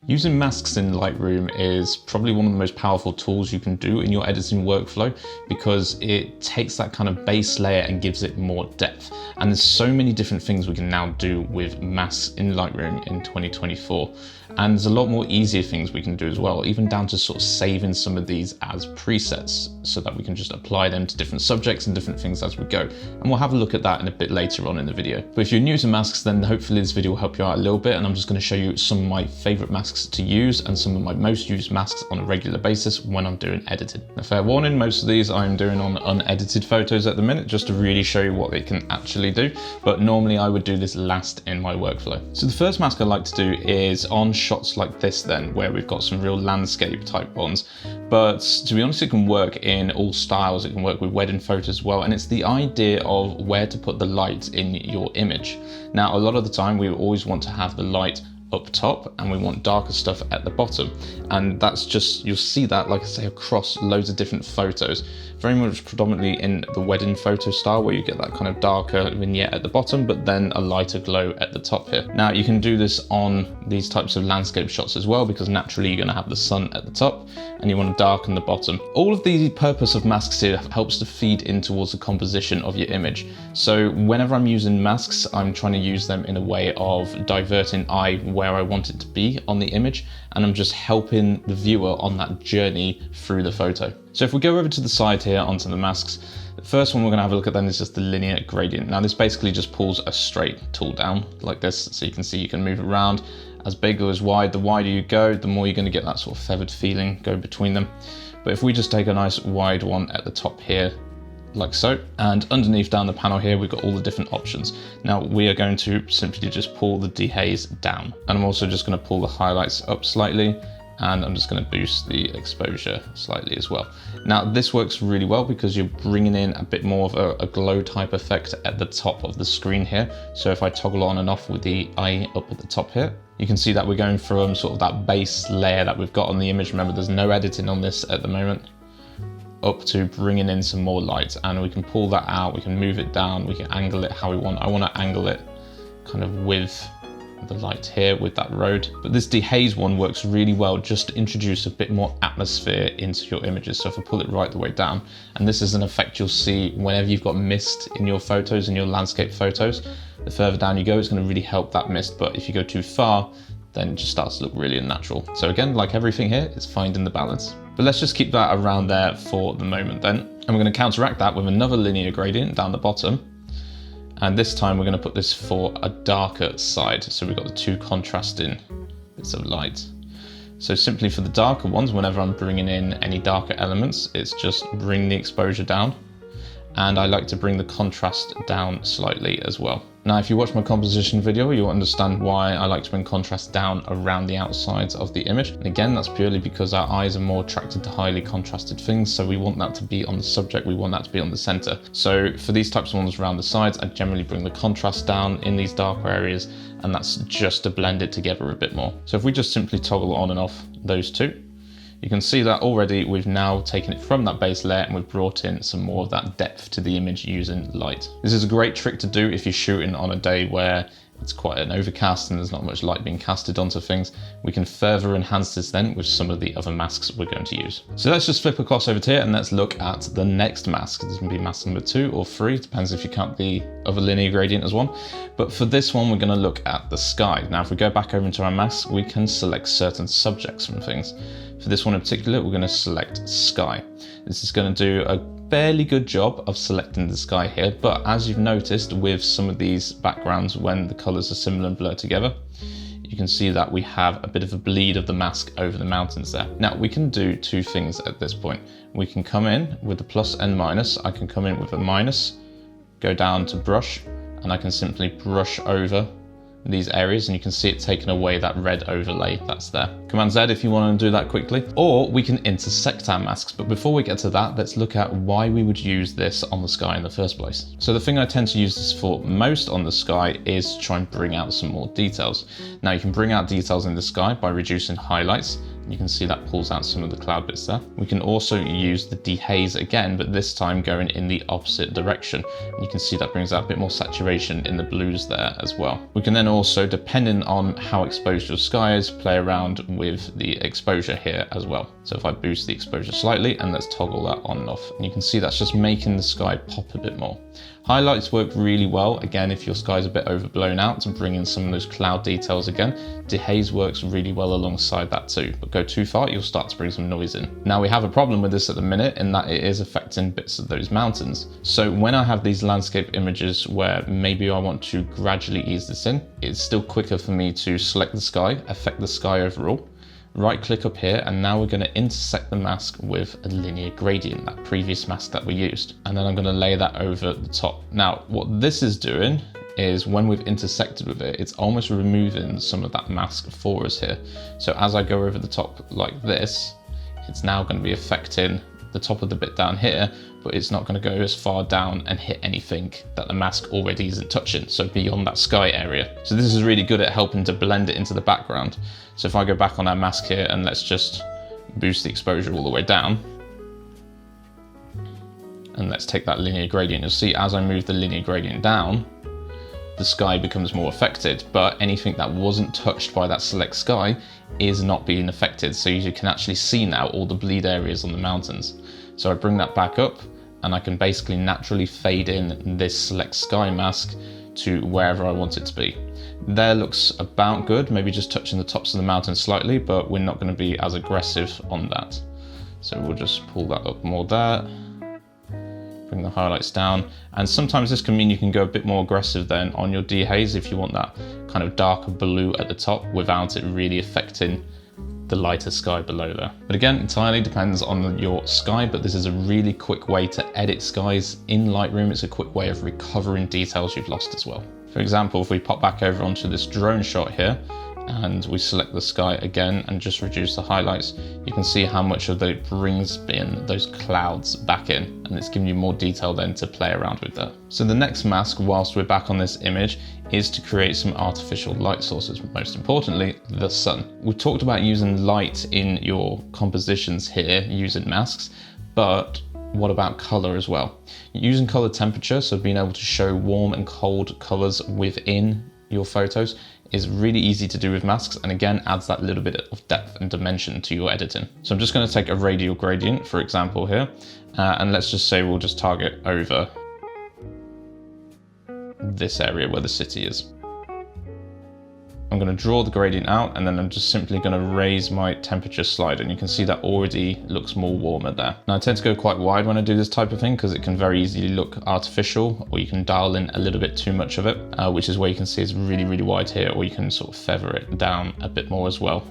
Using masks in Lightroom is probably one of the most powerful tools you can do in your editing workflow because it takes that kind of base layer and gives it more depth. And there's so many different things we can now do with masks in Lightroom in 2024. And there's a lot more easier things we can do as well, even down to sort of saving some of these as presets so that we can just apply them to different subjects and different things as we go. And we'll have a look at that in a bit later on in the video. But if you're new to masks, then hopefully this video will help you out a little bit. And I'm just going to show you some of my favorite masks to use and some of my most used masks on a regular basis when I'm doing editing. Now, fair warning, most of these I'm doing on unedited photos at the minute, just to really show you what they can actually do. But normally I would do this last in my workflow. So the first mask I like to do is on shots like this then, where we've got some real landscape type ones. But to be honest, it can work in all styles. It can work with wedding photos as well. And it's the idea of where to put the light in your image. Now, a lot of the time we always want to have the light up top and we want darker stuff at the bottom, and that's just, you'll see that, like I say, across loads of different photos, very much predominantly in the wedding photo style, where you get that kind of darker vignette at the bottom but then a lighter glow at the top here. Now you can do this on these types of landscape shots as well, because naturally you're going to have the sun at the top and you want to darken the bottom. All of the purpose of masks here helps to feed in towards the composition of your image. So whenever I'm using masks, I'm trying to use them in a way of diverting eye where I want it to be on the image, and I'm just helping the viewer on that journey through the photo. So if we go over to the side here onto the masks, the first one we're going to have a look at then is just the linear gradient. Now this basically just pulls a straight tool down like this, so you can see you can move it around as big or as wide. The wider you go, the more you're going to get that sort of feathered feeling going between them. But if we just take a nice wide one at the top here, like so, and underneath down the panel here we've got all the different options. Now we are going to simply just pull the dehaze down, and I'm also just going to pull the highlights up slightly, and I'm just going to boost the exposure slightly as well. Now this works really well because you're bringing in a bit more of a glow type effect at the top of the screen here. So if I toggle on and off with the eye up at the top here, you can see that we're going from sort of that base layer that we've got on the image. Remember, there's no editing on this at the moment, up to bringing in some more light, and we can pull that out, we can move it down, we can angle it how we want. I want to angle it kind of with the light here with that road. But this dehaze one works really well just to introduce a bit more atmosphere into your images. So if I pull it right the way down, and this is an effect you'll see whenever you've got mist in your photos, in your landscape photos, the further down you go, it's going to really help that mist. But if you go too far, then it just starts to look really unnatural. So again, like everything here, it's finding the balance. But let's just keep that around there for the moment then. And we're going to counteract that with another linear gradient down the bottom. And this time we're going to put this for a darker side. So we've got the two contrasting bits of light. So simply for the darker ones, whenever I'm bringing in any darker elements, it's just bring the exposure down. And I like to bring the contrast down slightly as well. Now, if you watch my composition video, you'll understand why I like to bring contrast down around the outsides of the image. And again, that's purely because our eyes are more attracted to highly contrasted things. So we want that to be on the subject, we want that to be on the center. So for these types of ones around the sides, I generally bring the contrast down in these darker areas, and that's just to blend it together a bit more. So if we just simply toggle on and off those two, you can see that already we've now taken it from that base layer and we've brought in some more of that depth to the image using light. This is a great trick to do if you're shooting on a day where it's quite an overcast and there's not much light being casted onto things. We can further enhance this then with some of the other masks we're going to use. So let's just flip across over to here and let's look at the next mask. This can be mask number 2 or 3, depends if you count the other linear gradient as one. But for this one, we're going to look at the sky. Now, if we go back over into our mask, we can select certain subjects from things. For this one in particular, we're going to select sky. This is going to do a fairly good job of selecting the sky here, but as you've noticed with some of these backgrounds, when the colors are similar and blurred together, you can see that we have a bit of a bleed of the mask over the mountains there. Now we can do two things at this point. We can come in with the plus and minus. I can come in with a minus, go down to brush, and I can simply brush over these areas, and you can see it taking away that red overlay that's there. Command Z if you want to do that quickly, or we can intersect our masks. But before we get to that, let's look at why we would use this on the sky in the first place. So the thing I tend to use this for most on the sky is to try and bring out some more details. Now you can bring out details in the sky by reducing highlights. You can see that pulls out some of the cloud bits there. We can also use the dehaze again, but this time going in the opposite direction. And you can see that brings out a bit more saturation in the blues there as well. We can then also, depending on how exposed your sky is, play around with the exposure here as well. So if I boost the exposure slightly, and let's toggle that on and off, and you can see that's just making the sky pop a bit more. Highlights work really well, again, if your sky's a bit overblown out, to bring in some of those cloud details again. Dehaze works really well alongside that too, but go too far, you'll start to bring some noise in. Now we have a problem with this at the minute, in that it is affecting bits of those mountains. So when I have these landscape images where maybe I want to gradually ease this in, it's still quicker for me to select the sky, affect the sky overall, right click up here, and now we're going to intersect the mask with a linear gradient, that previous mask that we used. And then I'm going to lay that over the top. Now, what this is doing is when we've intersected with it, it's almost removing some of that mask for us here. So as I go over the top like this, it's now going to be affecting the top of the bit down here, but it's not going to go as far down and hit anything that the mask already isn't touching, so beyond that sky area. So this is really good at helping to blend it into the background. So if I go back on our mask here and let's just boost the exposure all the way down, and let's take that linear gradient, you'll see as I move the linear gradient down, the sky becomes more affected, but anything that wasn't touched by that select sky is not being affected. So you can actually see now all the bleed areas on the mountains. So I bring that back up and I can basically naturally fade in this select sky mask to wherever I want it to be. There looks about good, maybe just touching the tops of the mountains slightly, but we're not going to be as aggressive on that. So we'll just pull that up more there. Bring the highlights down, and sometimes this can mean you can go a bit more aggressive then on your dehaze if you want that kind of darker blue at the top without it really affecting the lighter sky below there. But again, entirely depends on your sky, but this is a really quick way to edit skies in Lightroom. It's a quick way of recovering details you've lost as well. For example, if we pop back over onto this drone shot here, and we select the sky again and just reduce the highlights, you can see how much of it brings in those clouds back in, and it's giving you more detail then to play around with that. So the next mask, whilst we're back on this image, is to create some artificial light sources, most importantly, the sun. We've talked about using light in your compositions here using masks, but what about color as well? Using color temperature, so being able to show warm and cold colors within your photos, is really easy to do with masks, and again adds that little bit of depth and dimension to your editing. So I'm just going to take a radial gradient, for example here, and let's just say we'll just target over this area where the city is. I'm going to draw the gradient out, and then I'm just simply going to raise my temperature slider, and you can see that already looks more warmer there. Now I tend to go quite wide when I do this type of thing because it can very easily look artificial, or you can dial in a little bit too much of it, which is where you can see it's really, really wide here, or you can sort of feather it down a bit more as well.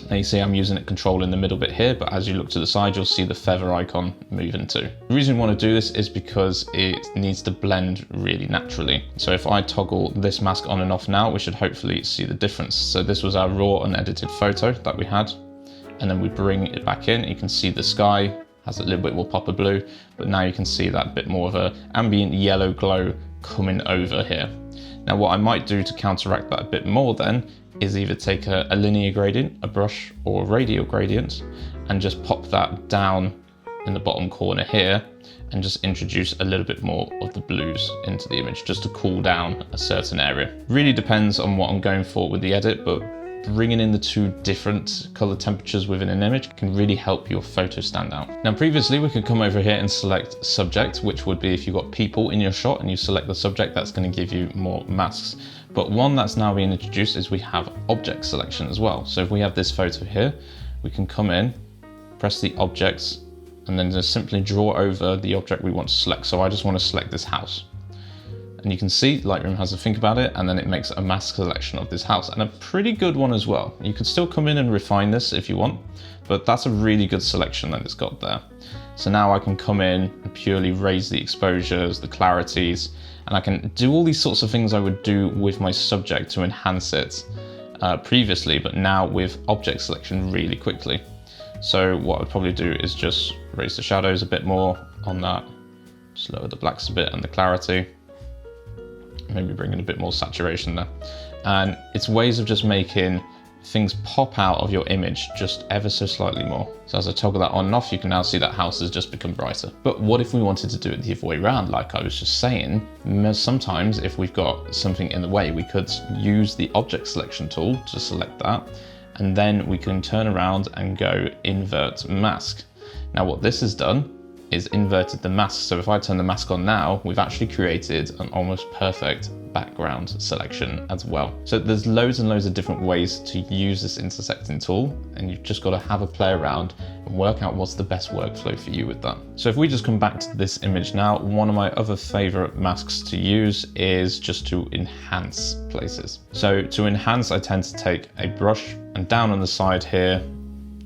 Now you see I'm using it control in the middle bit here, but as you look to the side, you'll see the feather icon moving too. The reason we want to do this is because it needs to blend really naturally. So if I toggle this mask on and off now, we should hopefully see the difference. So this was our raw unedited photo that we had, and then we bring it back in. You can see the sky has a little bit more pop of blue, but now you can see that bit more of a ambient yellow glow coming over here. Now what I might do to counteract that a bit more then is either take a linear gradient, a brush, or a radial gradient, and just pop that down in the bottom corner here, and just introduce a little bit more of the blues into the image, just to cool down a certain area. Really depends on what I'm going for with the edit, but bringing in the two different color temperatures within an image can really help your photo stand out. Now previously we could come over here and select subject, which would be if you've got people in your shot and you select the subject, that's going to give you more masks. But one that's now being introduced is we have object selection as well. So if we have this photo here, we can come in, press the objects, and then just simply draw over the object we want to select. So I just want to select this house. And you can see Lightroom has to think about it, and then it makes a mask selection of this house, and a pretty good one as well. You could still come in and refine this if you want, but that's a really good selection that it's got there. So now I can come in and purely raise the exposures, the clarities, and I can do all these sorts of things I would do with my subject to enhance it previously, but now with object selection really quickly. So what I'd probably do is just raise the shadows a bit more on that, just lower the blacks a bit and the clarity. Maybe bring in a bit more saturation there. And it's ways of just making things pop out of your image just ever so slightly more. So as I toggle that on and off, you can now see that house has just become brighter. But what if we wanted to do it the other way around? Like I was just saying, sometimes if we've got something in the way, we could use the object selection tool to select that, and then we can turn around and go invert mask. Now what this has done is inverted the mask. So if I turn the mask on now, we've actually created an almost perfect background selection as well. So there's loads and loads of different ways to use this intersecting tool, and you've just got to have a play around and work out what's the best workflow for you with that. So if we just come back to this image now, one of my other favorite masks to use is just to enhance places. So to enhance, I tend to take a brush and down on the side here,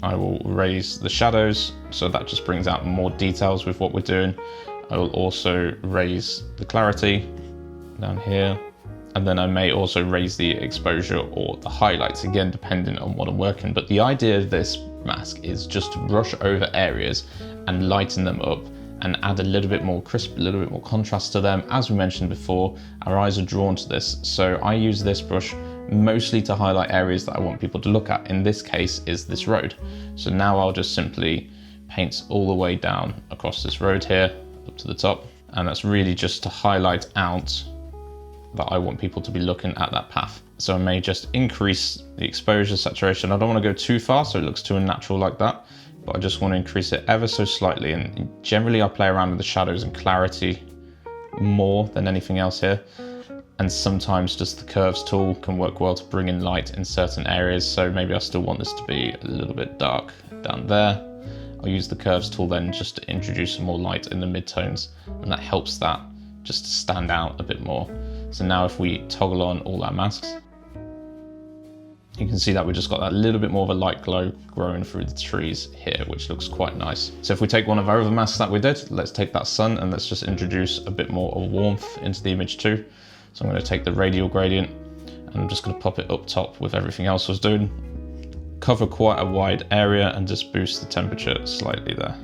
I will raise the shadows, so that just brings out more details with what we're doing. I will also raise the clarity down here, and then I may also raise the exposure or the highlights, again depending on what I'm working. But the idea of this mask is just to brush over areas and lighten them up and add a little bit more crisp, a little bit more contrast to them. As we mentioned before, our eyes are drawn to this, so I use this brush mostly to highlight areas that I want people to look at. In this case is this road. So now I'll just simply paint all the way down across this road here up to the top, and that's really just to highlight out that I want people to be looking at that path. So I may just increase the exposure, saturation. I don't want to go too far so it looks too unnatural like that, but I just want to increase it ever so slightly. And generally I play around with the shadows and clarity more than anything else here. And sometimes just the curves tool can work well to bring in light in certain areas. So maybe I still want this to be a little bit dark down there. I'll use the curves tool then just to introduce some more light in the midtones, and that helps that just to stand out a bit more. So now if we toggle on all our masks, you can see that we've just got that little bit more of a light glow growing through the trees here, which looks quite nice. So if we take one of our other masks that we did, let's take that sun and let's just introduce a bit more of warmth into the image too. So I'm going to take the radial gradient and I'm just going to pop it up top with everything else I was doing. Cover quite a wide area and just boost the temperature slightly there.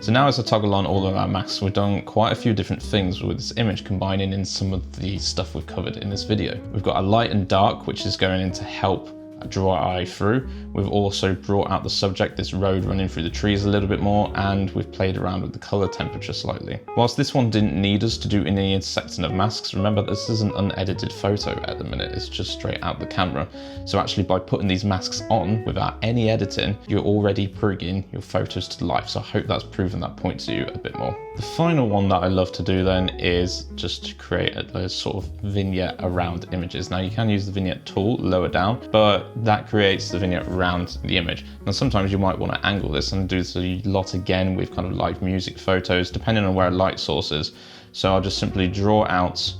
So now as I toggle on all of our masks, we've done quite a few different things with this image, combining in some of the stuff we've covered in this video. We've got a light and dark, which is going in to help draw our eye through. We've also brought out the subject, this road running through the trees a little bit more, and we've played around with the color temperature slightly. Whilst this one didn't need us to do any intersecting of masks, remember this is an unedited photo at the minute, it's just straight out the camera. So actually by putting these masks on without any editing, you're already bringing your photos to life. So I hope that's proven that point to you a bit more. The final one that I love to do then is just to create a sort of vignette around images. Now you can use the vignette tool lower down, but that creates the vignette around the image. Now sometimes you might want to angle this and do this a lot again with kind of live music photos, depending on where a light source is. So I'll just simply draw out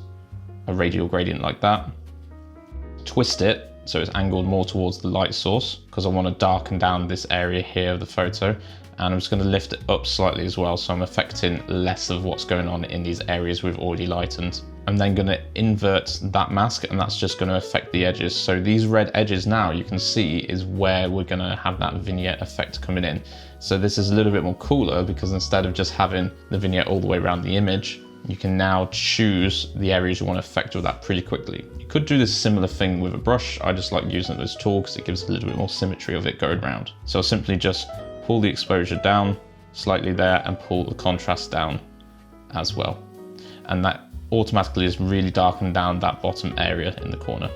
a radial gradient like that, twist it so it's angled more towards the light source because I want to darken down this area here of the photo. And I'm just going to lift it up slightly as well, so I'm affecting less of what's going on in these areas we've already lightened. I'm then going to invert that mask, and that's just going to affect the edges. So these red edges now you can see is where we're going to have that vignette effect coming in. So this is a little bit more cooler because instead of just having the vignette all the way around the image, you can now choose the areas you want to affect with that pretty quickly. You could do this similar thing with a brush. I just like using it as a tool because it gives a little bit more symmetry of it going around. So I'll simply just pull the exposure down slightly there and pull the contrast down as well. And that automatically has really darkened down that bottom area in the corner.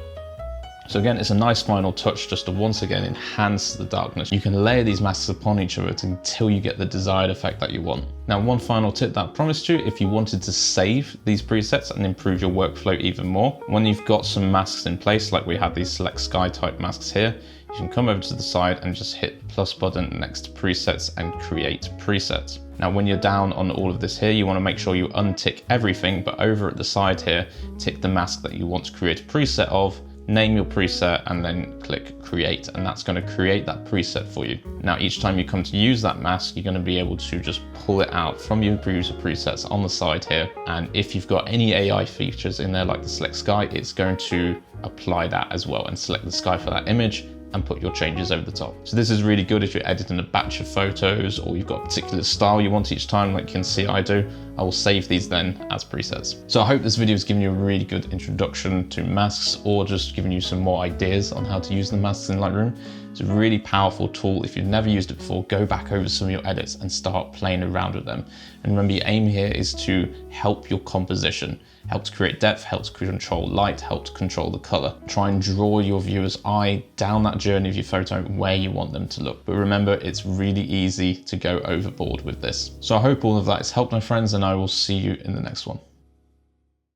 So again, it's a nice final touch just to once again enhance the darkness. You can layer these masks upon each other until you get the desired effect that you want. Now, one final tip that I promised you, if you wanted to save these presets and improve your workflow even more, when you've got some masks in place, like we have these select sky type masks here, you can come over to the side and just hit the plus button next to presets and create presets. Now, when you're down on all of this here, you want to make sure you untick everything, but over at the side here, tick the mask that you want to create a preset of, name your preset, and then click create, and that's going to create that preset for you. Now, each time you come to use that mask, you're going to be able to just pull it out from your previous presets on the side here. And if you've got any AI features in there, like the select sky, it's going to apply that as well and select the sky for that image and put your changes over the top. So this is really good if you're editing a batch of photos or you've got a particular style you want each time, like you can see I do. I will save these then as presets. So I hope this video has given you a really good introduction to masks, or just giving you some more ideas on how to use the masks in Lightroom. It's a really powerful tool. If you've never used it before, go back over some of your edits and start playing around with them. And remember, your aim here is to help your composition, help to create depth, help to control light, help to control the color. Try and draw your viewer's eye down that journey of your photo where you want them to look. But remember, it's really easy to go overboard with this. So I hope all of that has helped, my friends, and I will see you in the next one.